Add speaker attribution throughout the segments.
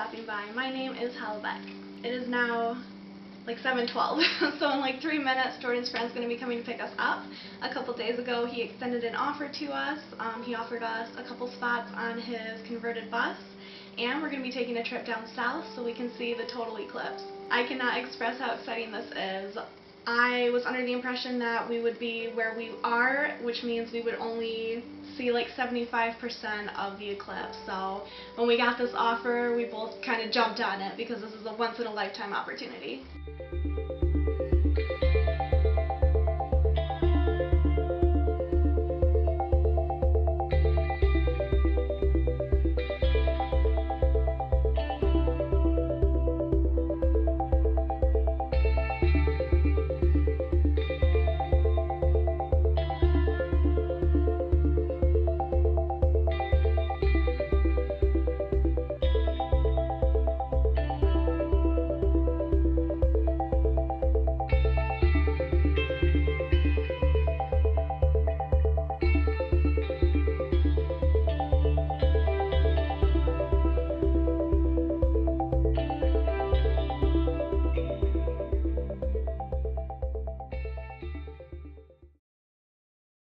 Speaker 1: stopping by. My name is Hollabec. It is now like 7:12, so in like 3 minutes Jordan's friend's going to be coming to pick us up. A couple days ago he extended an offer to us. He offered us a couple spots on his converted bus, and we're going to be taking a trip down south so we can see the total eclipse. I cannot express how exciting this is. I was under the impression that we would be where we are, which means we would only see like 75% of the eclipse. So when we got this offer, we both kind of jumped on it because this is a once-in-a-lifetime opportunity.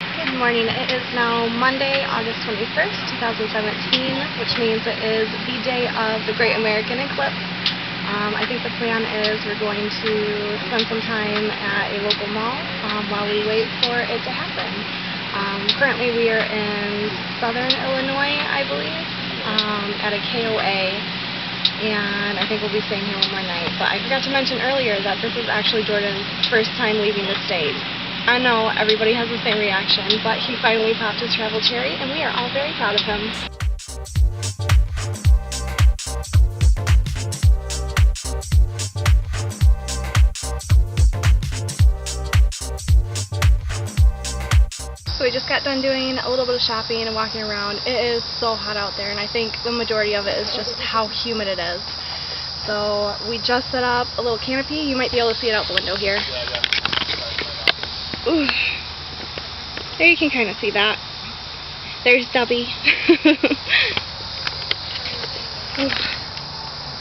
Speaker 1: Good morning. It is now Monday, August 21st, 2017, which means it is the day of the Great American Eclipse. I think the plan is we're going to spend some time at a local mall while we wait for it to happen. Currently we are in southern Illinois, I believe, at a KOA, and I think we'll be staying here one more night. But I forgot to mention earlier that this is actually Jordan's first time leaving the state. I know everybody has the same reaction, but he finally popped his travel cherry, and we are all very proud of him. So we just got done doing a little bit of shopping and walking around. It is so hot out there, and I think the majority of it is just how humid it is. So we just set up a little canopy. You might be able to see it out the window here. Ooh. There you can kind of see that. There's Dubby.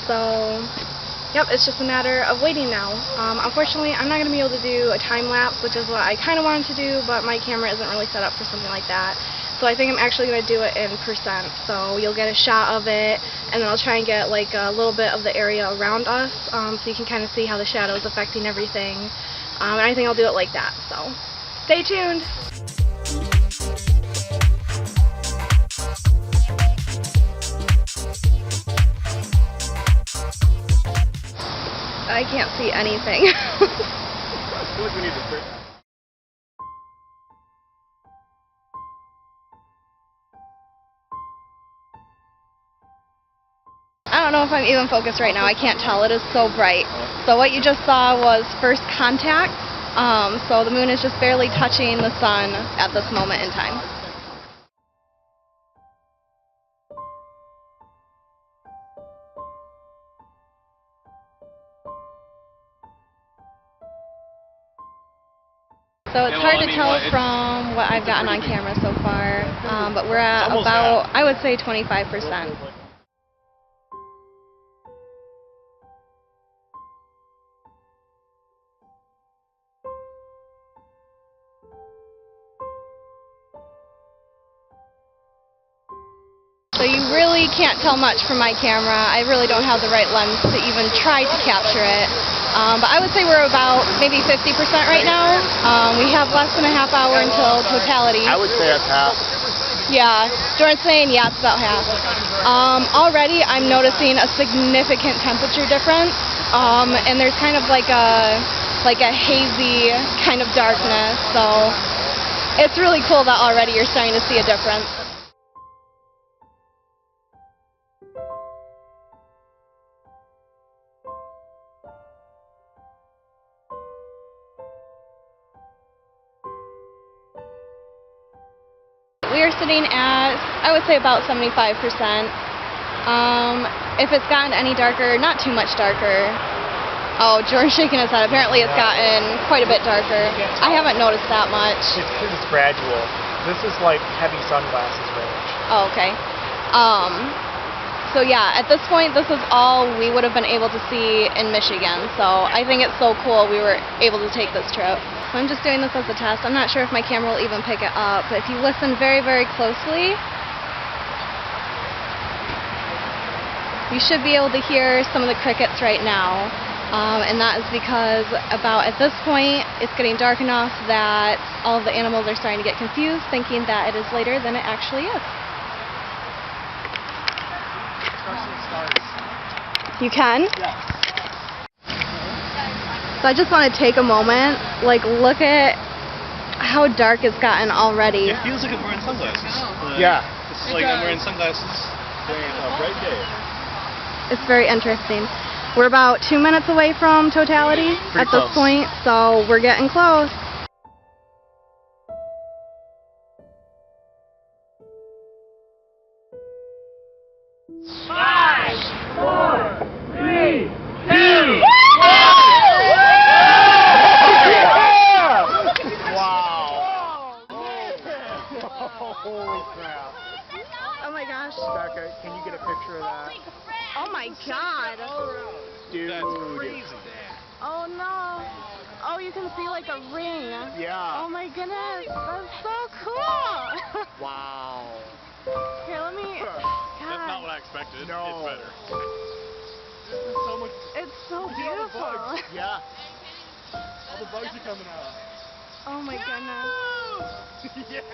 Speaker 1: So, yep, it's just a matter of waiting now. Unfortunately, I'm not going to be able to do a time lapse, which is what I kind of wanted to do, but my camera isn't really set up for something like that. So I think I'm actually going to do it in percent. So you'll get a shot of it, and then I'll try and get like a little bit of the area around us, so you can kind of see how the shadow is affecting everything. And I think I'll do it like that, so stay tuned! I can't see anything.
Speaker 2: I feel like we need to quit.
Speaker 1: I don't know if I'm even focused right now. I can't tell. It is so bright. So what you just saw was first contact. So the moon is just barely touching the sun at this moment in time. So it's hard to tell from what I've gotten on camera so far, but we're at about, I would say, 25%. So you really can't tell much from my camera. I really don't have the right lens to even try to capture it. But I would say we're about maybe 50% right now. We have less than a half hour until totality.
Speaker 2: I would say that's half.
Speaker 1: Yeah, Jordan's saying yeah, it's about half. Already I'm noticing a significant temperature difference, and there's kind of like a hazy kind of darkness. So it's really cool that already you're starting to see a difference. We are sitting at, I would say, about 75%. If it's gotten any darker, not too much darker. Oh, Jordan's shaking his head. Apparently it's gotten quite a bit darker. I haven't noticed that much.
Speaker 2: It's because it's gradual. This is like heavy sunglasses range.
Speaker 1: Oh, okay. So yeah, at this point, this is all we would have been able to see in Michigan. So I think it's so cool we were able to take this trip. So I'm just doing this as a test. I'm not sure if my camera will even pick it up, but if you listen very, very closely, you should be able to hear some of the crickets right now. And that is because about at this point, it's getting dark enough that all of the animals are starting to get confused, thinking that it is later than it actually is. You can?
Speaker 2: Yes.
Speaker 1: So I just want to take a moment, like look at how dark it's gotten already.
Speaker 3: It feels like I'm wearing sunglasses.
Speaker 2: Yeah.
Speaker 3: It's like I'm wearing sunglasses.
Speaker 2: A bright day.
Speaker 1: It's very interesting. We're about 2 minutes away from totality at this point, so we're getting close.
Speaker 2: Holy crap.
Speaker 1: Oh my gosh.
Speaker 2: Becca, can you get a picture of that?
Speaker 1: Oh my god.
Speaker 2: Dude.
Speaker 3: That's crazy.
Speaker 1: Oh no. Oh, you can see like a ring.
Speaker 2: Yeah.
Speaker 1: Oh my goodness. That's so cool.
Speaker 2: Wow.
Speaker 1: Here, let me.
Speaker 3: That's not what I expected.
Speaker 2: No.
Speaker 3: It's better. This is so much.
Speaker 1: It's so
Speaker 3: See all the
Speaker 1: beautiful.
Speaker 3: bugs.
Speaker 2: Yeah.
Speaker 3: All the bugs are coming out.
Speaker 1: Oh my goodness.
Speaker 2: Yeah.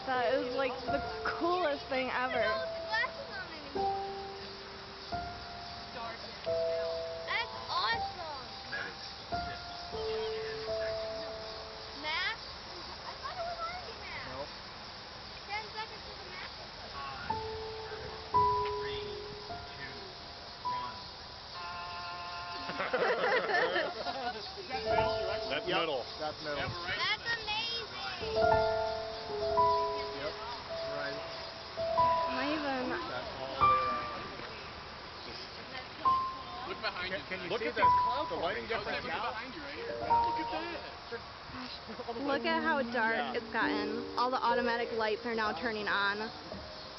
Speaker 1: That is like the coolest thing ever.
Speaker 4: That's awesome. Max? I thought it was already Max.
Speaker 2: Nope.
Speaker 4: 10 seconds to the Max.
Speaker 3: 3, 2, 1. That's
Speaker 2: Yep.
Speaker 3: middle.
Speaker 2: That's middle.
Speaker 4: That's amazing.
Speaker 2: Yep. Right.
Speaker 1: Am I even?
Speaker 2: That's all the way around.
Speaker 3: Look behind you.
Speaker 2: Can you
Speaker 3: Look
Speaker 2: see
Speaker 3: at
Speaker 2: the lighting difference now?
Speaker 3: behind you right here. Look at that.
Speaker 1: Look at how dark
Speaker 2: Yeah.
Speaker 1: it's gotten. All the automatic lights are now turning on.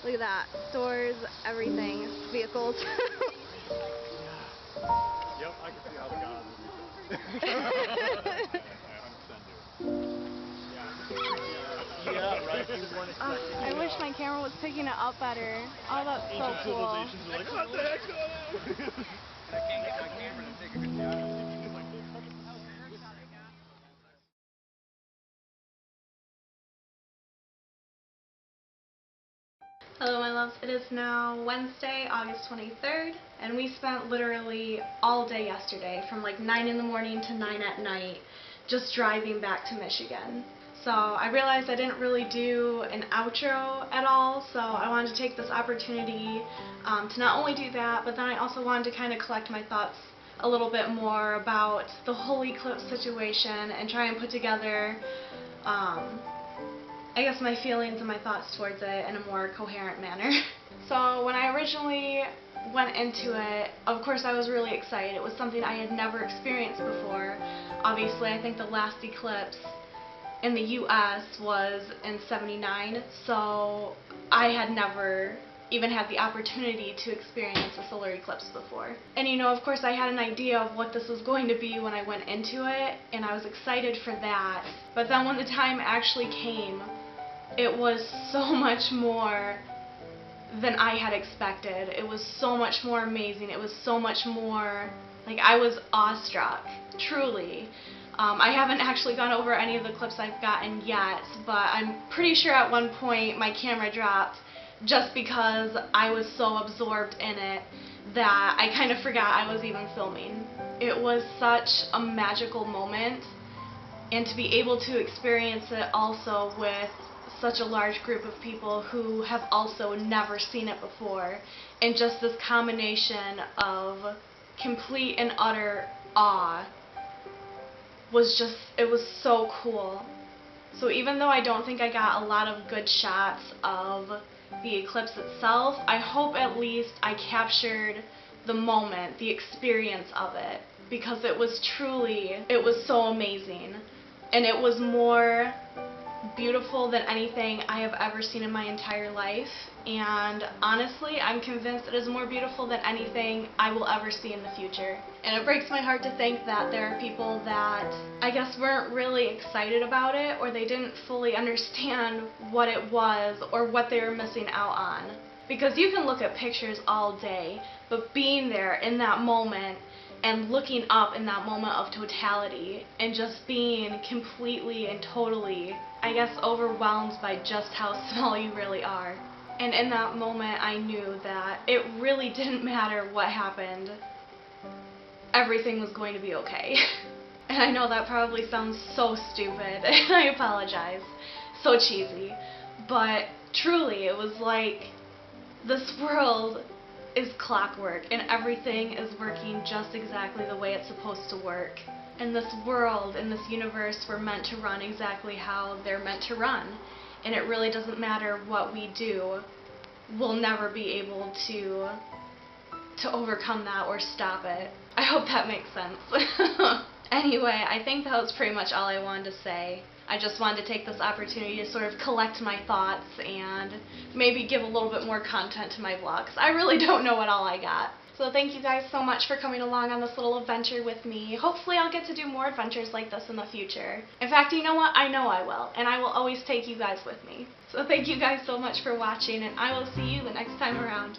Speaker 1: Look at that. Stores, everything. Vehicles.
Speaker 3: Yep, I can see how the gods I 100% do.
Speaker 2: Yeah, right. You weren't expecting
Speaker 1: I wish my camera was picking it up better. Oh, that's so
Speaker 3: Ancient
Speaker 1: cool.
Speaker 3: civilizations are like, what the heck's going on? I can't get my camera to take a good shot.
Speaker 1: Hello my loves, it is now Wednesday, August 23rd, and we spent literally all day yesterday, from like 9 in the morning to 9 at night, just driving back to Michigan. So I realized I didn't really do an outro at all, so I wanted to take this opportunity to not only do that, but then I also wanted to kind of collect my thoughts a little bit more about the whole eclipse situation and try and put together I guess my feelings and my thoughts towards it in a more coherent manner. So when I originally went into it, of course I was really excited. It was something I had never experienced before. Obviously I think the last eclipse in the US was in '79, so I had never even had the opportunity to experience a solar eclipse before. And you know, of course I had an idea of what this was going to be when I went into it, and I was excited for that. But then when the time actually came, it was so much more than I had expected. It was so much more amazing. It was so much more, like, I was awestruck, truly. I haven't actually gone over any of the clips I've gotten yet, but I'm pretty sure at one point my camera dropped just because I was so absorbed in it that I kind of forgot I was even filming. It was such a magical moment, and to be able to experience it also with such a large group of people who have also never seen it before, and just this combination of complete and utter awe was just, it was so cool. So even though I don't think I got a lot of good shots of the eclipse itself, I hope at least I captured the moment, the experience of it, because it was truly, it was so amazing. And it was more beautiful than anything I have ever seen in my entire life, and honestly, I'm convinced it is more beautiful than anything I will ever see in the future. And it breaks my heart to think that there are people that I guess weren't really excited about it, or they didn't fully understand what it was or what they were missing out on. Because you can look at pictures all day, but being there in that moment and looking up in that moment of totality and just being completely and totally, I guess, overwhelmed by just how small you really are. And in that moment I knew that it really didn't matter what happened. Everything was going to be okay. And I know that probably sounds so stupid, and I apologize. So cheesy. But truly, it was like this world is clockwork, and everything is working just exactly the way it's supposed to work. And this world and this universe were meant to run exactly how they're meant to run. And it really doesn't matter what we do, we'll never be able to overcome that or stop it. I hope that makes sense. Anyway, I think that was pretty much all I wanted to say. I just wanted to take this opportunity to sort of collect my thoughts and maybe give a little bit more content to my vlogs. I really don't know what all I got. So thank you guys so much for coming along on this little adventure with me. Hopefully I'll get to do more adventures like this in the future. In fact, you know what? I know I will, and I will always take you guys with me. So thank you guys so much for watching, and I will see you the next time around.